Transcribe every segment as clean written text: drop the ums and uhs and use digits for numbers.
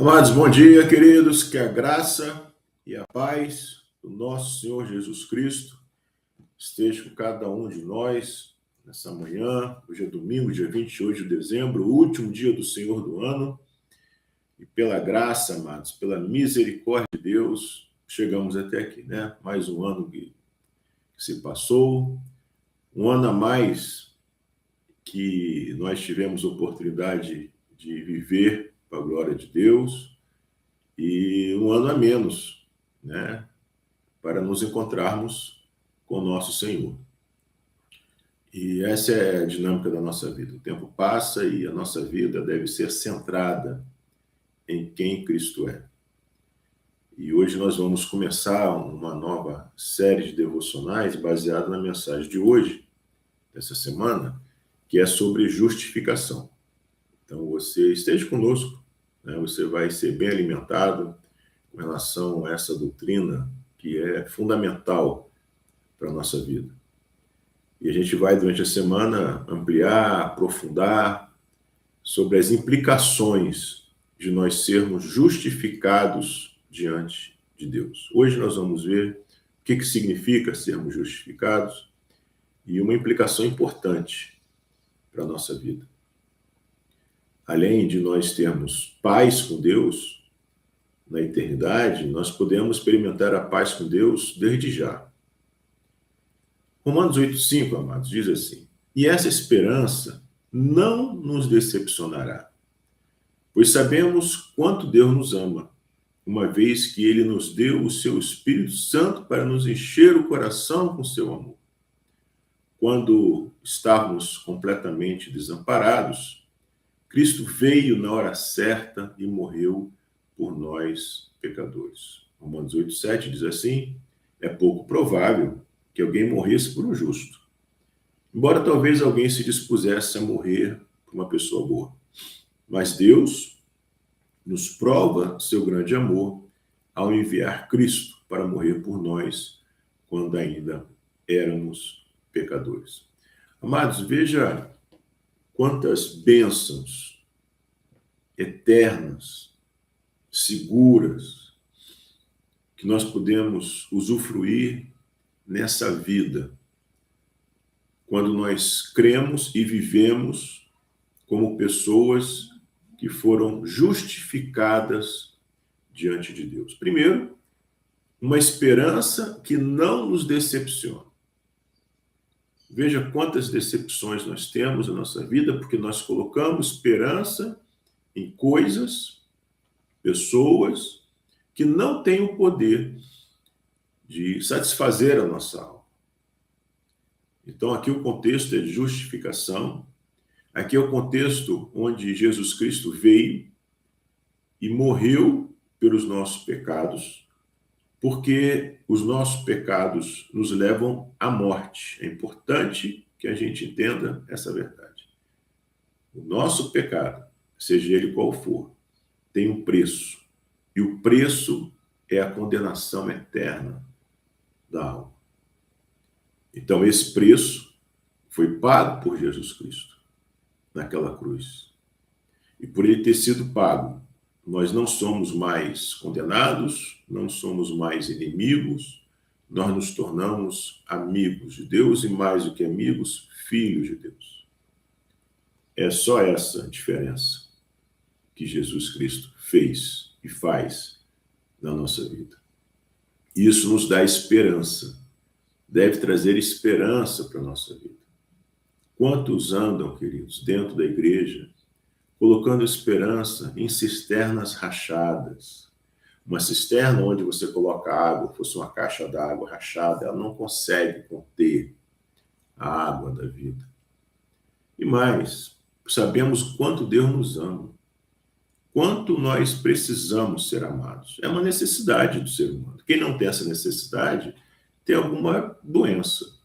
Amados, bom dia, queridos. Que a graça e a paz do nosso Senhor Jesus Cristo esteja com cada um de nós nessa manhã. Hoje é domingo, dia 28 de dezembro, o último dia do Senhor do ano. E pela graça, amados, pela misericórdia de Deus, chegamos até aqui, né? Mais um ano que se passou, um ano a mais que nós tivemos oportunidade de viver para a glória de Deus. E um ano a menos, né, para nos encontrarmos com o nosso Senhor. E essa é a dinâmica da nossa vida. O tempo passa e a nossa vida deve ser centrada em quem Cristo é. E hoje nós vamos começar uma nova série de devocionais baseada na mensagem de hoje, dessa semana, que é sobre justificação. Então você esteja conosco, né? Você vai ser bem alimentado com relação a essa doutrina que é fundamental para a nossa vida. E a gente vai, durante a semana, ampliar, aprofundar sobre as implicações de nós sermos justificados diante de Deus. Hoje nós vamos ver o que significa sermos justificados e uma implicação importante para a nossa vida. Além de nós termos paz com Deus, na eternidade, nós podemos experimentar a paz com Deus desde já. Romanos 8,5, amados, diz assim: e essa esperança não nos decepcionará, pois sabemos quanto Deus nos ama, uma vez que Ele nos deu o seu Espírito Santo para nos encher o coração com seu amor. Quando estávamos completamente desamparados, Cristo veio na hora certa e morreu por nós, pecadores. Romanos 8,7 diz assim: é pouco provável que alguém morresse por um justo, embora talvez alguém se dispusesse a morrer por uma pessoa boa. Mas Deus nos prova seu grande amor ao enviar Cristo para morrer por nós quando ainda éramos pecadores. Amados, veja quantas bênçãos eternas, seguras, que nós podemos usufruir nessa vida, quando nós cremos e vivemos como pessoas que foram justificadas diante de Deus. Primeiro, uma esperança que não nos decepciona. Veja quantas decepções nós temos na nossa vida, porque nós colocamos esperança em coisas, pessoas que não têm o poder de satisfazer a nossa alma. Então, aqui o contexto é de justificação. Aqui é o contexto onde Jesus Cristo veio e morreu pelos nossos pecados, porque os nossos pecados nos levam à morte. É importante que a gente entenda essa verdade. O nosso pecado, seja ele qual for, tem um preço. E o preço é a condenação eterna da alma. Então, esse preço foi pago por Jesus Cristo naquela cruz. E por ele ter sido pago, nós não somos mais condenados, não somos mais inimigos, nós nos tornamos amigos de Deus e, mais do que amigos, filhos de Deus. É só essa diferença que Jesus Cristo fez e faz na nossa vida. Isso nos dá esperança, deve trazer esperança para a nossa vida. Quantos andam, queridos, dentro da igreja, colocando esperança em cisternas rachadas? Uma cisterna onde você coloca água, fosse uma caixa d'água rachada, ela não consegue conter a água da vida. E mais, sabemos quanto Deus nos ama, quanto nós precisamos ser amados. É uma necessidade do ser humano. Quem não tem essa necessidade tem alguma doença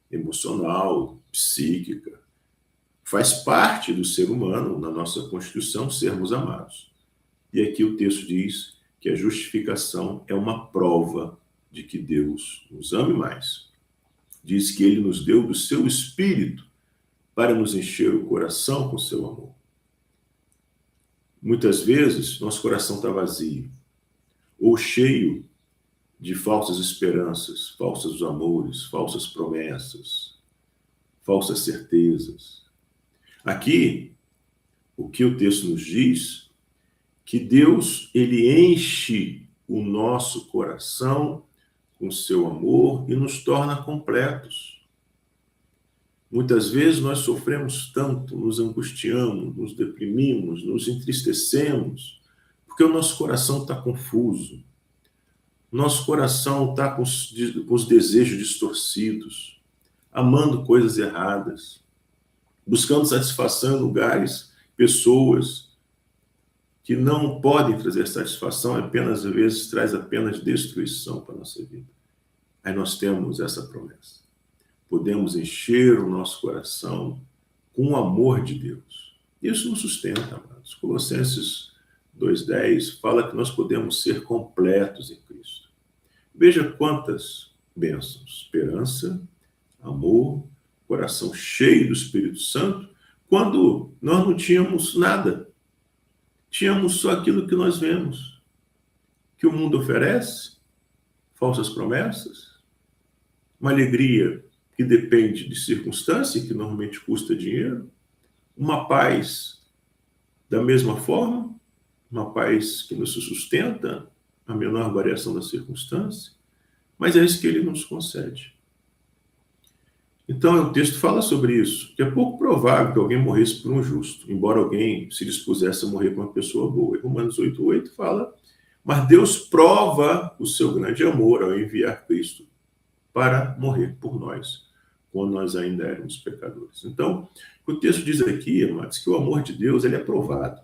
emocional, psíquica. Faz parte do ser humano, na nossa Constituição, sermos amados. E aqui o texto diz que a justificação é uma prova de que Deus nos ama mais. Diz que Ele nos deu do seu Espírito para nos encher o coração com seu amor. Muitas vezes, nosso coração está vazio, ou cheio de falsas esperanças, falsos amores, falsas promessas, falsas certezas. Aqui, o que o texto nos diz, que Deus, ele enche o nosso coração com seu amor e nos torna completos. Muitas vezes nós sofremos tanto, nos angustiamos, nos deprimimos, nos entristecemos, porque o nosso coração está confuso. Nosso coração está com os desejos distorcidos, amando coisas erradas, buscando satisfação em lugares, pessoas que não podem trazer satisfação, apenas às vezes traz apenas destruição para a nossa vida. Aí nós temos essa promessa. Podemos encher o nosso coração com o amor de Deus. Isso nos sustenta, amados. Colossenses 2:10 fala que nós podemos ser completos em Cristo. Veja quantas bênçãos: esperança, amor, coração cheio do Espírito Santo, quando nós não tínhamos nada. Tínhamos só aquilo que nós vemos, que o mundo oferece, falsas promessas, uma alegria que depende de circunstância, que normalmente custa dinheiro, uma paz da mesma forma, uma paz que nos sustenta, a menor variação da circunstância, mas é isso que ele nos concede. Então, o texto fala sobre isso, que é pouco provável que alguém morresse por um justo, embora alguém se dispusesse a morrer por uma pessoa boa. E Romanos 8:8 fala, mas Deus prova o seu grande amor ao enviar Cristo para morrer por nós, quando nós ainda éramos pecadores. Então, o texto diz aqui, amados, que o amor de Deus ele é provado.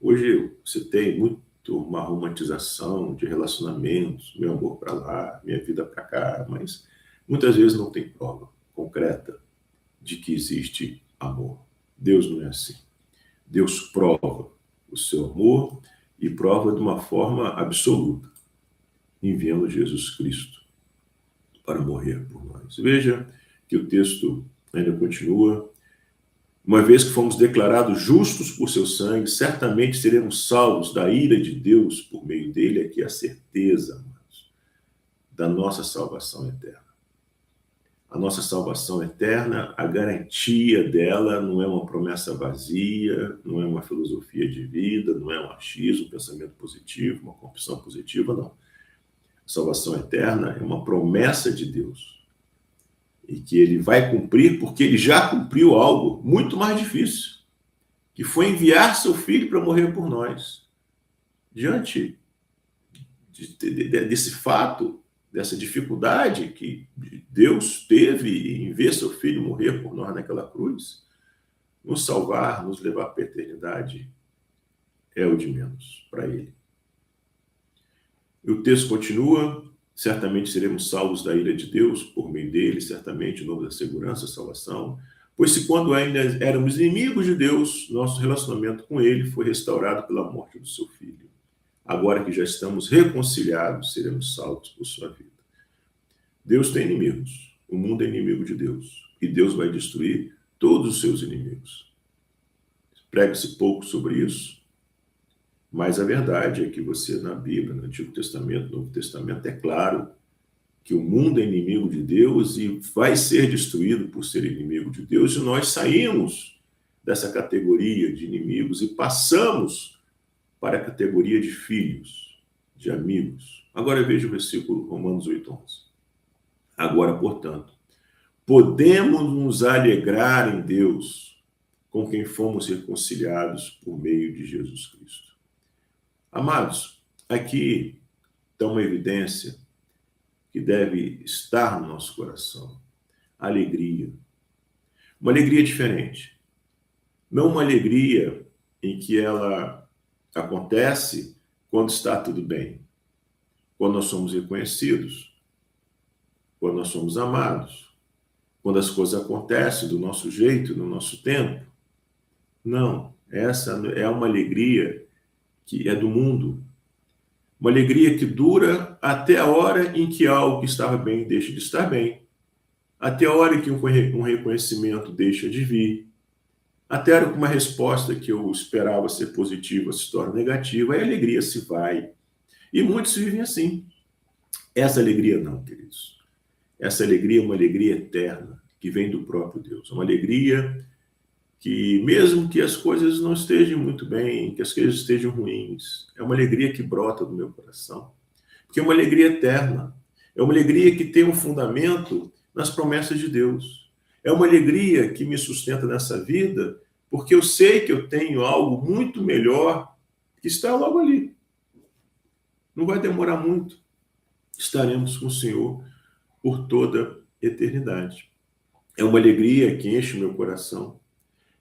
Hoje você tem muito uma romantização de relacionamentos, meu amor para lá, minha vida para cá, mas muitas vezes não tem prova concreta de que existe amor. Deus não é assim. Deus prova o seu amor e prova de uma forma absoluta, enviando Jesus Cristo para morrer por nós. Veja que o texto ainda continua. Uma vez que fomos declarados justos por seu sangue, certamente seremos salvos da ira de Deus por meio dele. Aqui a certeza, amados, da nossa salvação eterna. A nossa salvação eterna, a garantia dela não é uma promessa vazia, não é uma filosofia de vida, não é um achismo, um pensamento positivo, uma confissão positiva, não. A salvação eterna é uma promessa de Deus. E que ele vai cumprir porque ele já cumpriu algo muito mais difícil, que foi enviar seu filho para morrer por nós. Diante desse fato, dessa dificuldade que Deus teve em ver seu filho morrer por nós naquela cruz, nos salvar, nos levar para a eternidade, é o de menos para ele. E o texto continua, certamente seremos salvos da ira de Deus por meio dele, certamente, o nome da segurança, salvação, pois se quando ainda éramos inimigos de Deus, nosso relacionamento com ele foi restaurado pela morte do seu filho. Agora que já estamos reconciliados, seremos salvos por sua vida. Deus tem inimigos, o mundo é inimigo de Deus, e Deus vai destruir todos os seus inimigos. Prega-se pouco sobre isso, mas a verdade é que você, na Bíblia, no Antigo Testamento, no Novo Testamento, é claro que o mundo é inimigo de Deus e vai ser destruído por ser inimigo de Deus, e nós saímos dessa categoria de inimigos e passamos para a categoria de filhos, de amigos. Agora veja o versículo Romanos 8:11. Agora, portanto, podemos nos alegrar em Deus, com quem fomos reconciliados por meio de Jesus Cristo. Amados, aqui está uma evidência que deve estar no nosso coração. Alegria. Uma alegria diferente. Não uma alegria em que ela acontece quando está tudo bem. Quando nós somos reconhecidos. Quando nós somos amados. Quando as coisas acontecem do nosso jeito, no nosso tempo. Não, essa é uma alegria que é do mundo. Uma alegria que dura até a hora em que algo que estava bem deixa de estar bem. Até a hora em que um reconhecimento deixa de vir. Até uma resposta que eu esperava ser positiva se torna negativa, e a alegria se vai. E muitos vivem assim. Essa alegria não, queridos. Essa alegria é uma alegria eterna, que vem do próprio Deus. É uma alegria que, mesmo que as coisas não estejam muito bem, que as coisas estejam ruins, é uma alegria que brota do meu coração. Porque é uma alegria eterna. É uma alegria que tem um fundamento nas promessas de Deus. É uma alegria que me sustenta nessa vida, porque eu sei que eu tenho algo muito melhor que está logo ali. Não vai demorar muito. Estaremos com o Senhor por toda a eternidade. É uma alegria que enche o meu coração.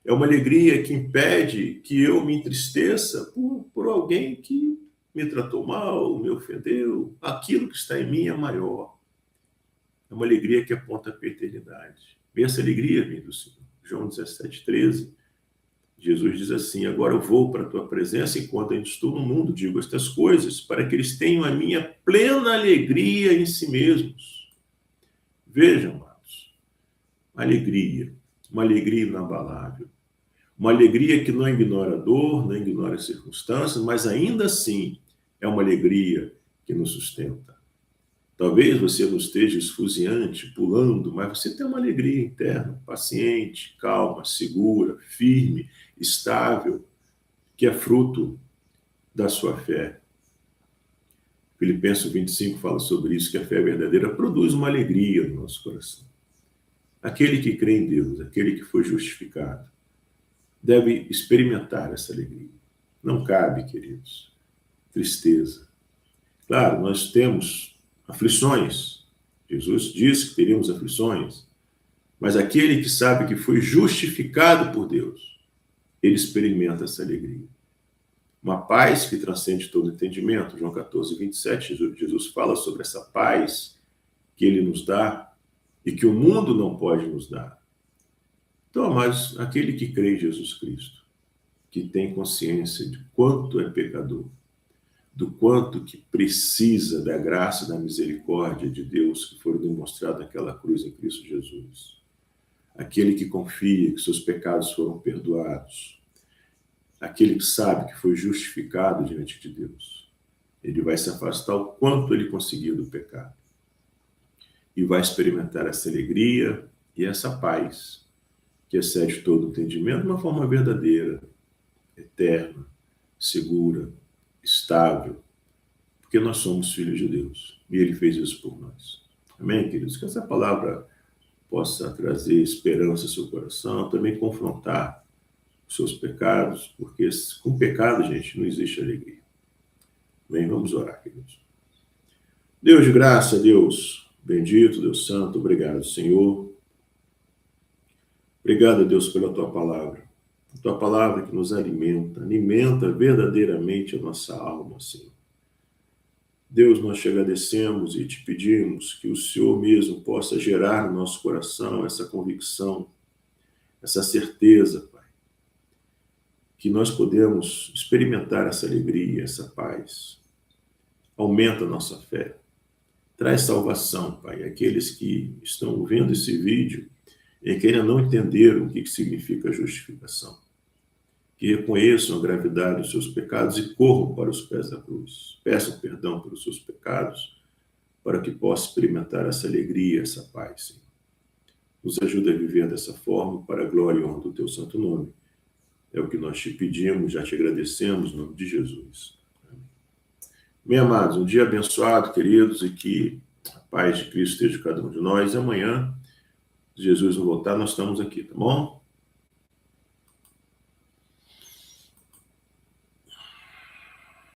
É uma alegria que impede que eu me entristeça por alguém que me tratou mal, me ofendeu. Aquilo que está em mim é maior. É uma alegria que aponta para a eternidade. E essa alegria vem do Senhor. João 17:13, Jesus diz assim: agora eu vou para a tua presença, enquanto ainda estou no mundo, digo estas coisas, para que eles tenham a minha plena alegria em si mesmos. Vejam, amados, uma alegria inabalável, uma alegria que não ignora a dor, não ignora as circunstâncias, mas ainda assim é uma alegria que nos sustenta. Talvez você não esteja esfuziante, pulando, mas você tem uma alegria interna, paciente, calma, segura, firme, estável, que é fruto da sua fé. Filipenses 25 fala sobre isso, que a fé verdadeira produz uma alegria no nosso coração. Aquele que crê em Deus, aquele que foi justificado, deve experimentar essa alegria. Não cabe, queridos, tristeza. Claro, nós temos aflições. Jesus disse que teríamos aflições. Mas aquele que sabe que foi justificado por Deus, ele experimenta essa alegria. Uma paz que transcende todo entendimento. João 14:27, Jesus fala sobre essa paz que ele nos dá e que o mundo não pode nos dar. Então, mas aquele que crê em Jesus Cristo, que tem consciência de quanto é pecador, do quanto que precisa da graça e da misericórdia de Deus que foram demonstrados naquela cruz em Cristo Jesus. Aquele que confia que seus pecados foram perdoados. Aquele que sabe que foi justificado diante de Deus. Ele vai se afastar o quanto ele conseguiu do pecado. E vai experimentar essa alegria e essa paz que excede todo entendimento de uma forma verdadeira, eterna, segura, estável, porque nós somos filhos de Deus e Ele fez isso por nós. Amém, queridos? Que essa palavra possa trazer esperança ao seu coração, também confrontar os seus pecados, porque com pecado, gente, não existe alegria. Amém? Vamos orar, queridos. Deus de graça, Deus bendito, Deus santo, obrigado, Senhor. Obrigado, Deus, pela Tua palavra. A Tua palavra que nos alimenta verdadeiramente a nossa alma, Senhor. Deus, nós te agradecemos e te pedimos que o Senhor mesmo possa gerar no nosso coração essa convicção, essa certeza, Pai, que nós podemos experimentar essa alegria, essa paz. Aumenta a nossa fé. Traz salvação, Pai, àqueles que estão vendo esse vídeo e que ainda não entenderam o que significa justificação. Que reconheçam a gravidade dos seus pecados e corram para os pés da cruz. Peçam perdão pelos seus pecados, para que possam experimentar essa alegria, essa paz, Senhor. Nos ajuda a viver dessa forma, para a glória e honra do Teu santo nome. É o que nós te pedimos, já te agradecemos, no nome de Jesus. Amém. Meus amados, um dia abençoado, queridos, e que a paz de Cristo esteja com cada um de nós. E amanhã, se Jesus não voltar, nós estamos aqui, tá bom?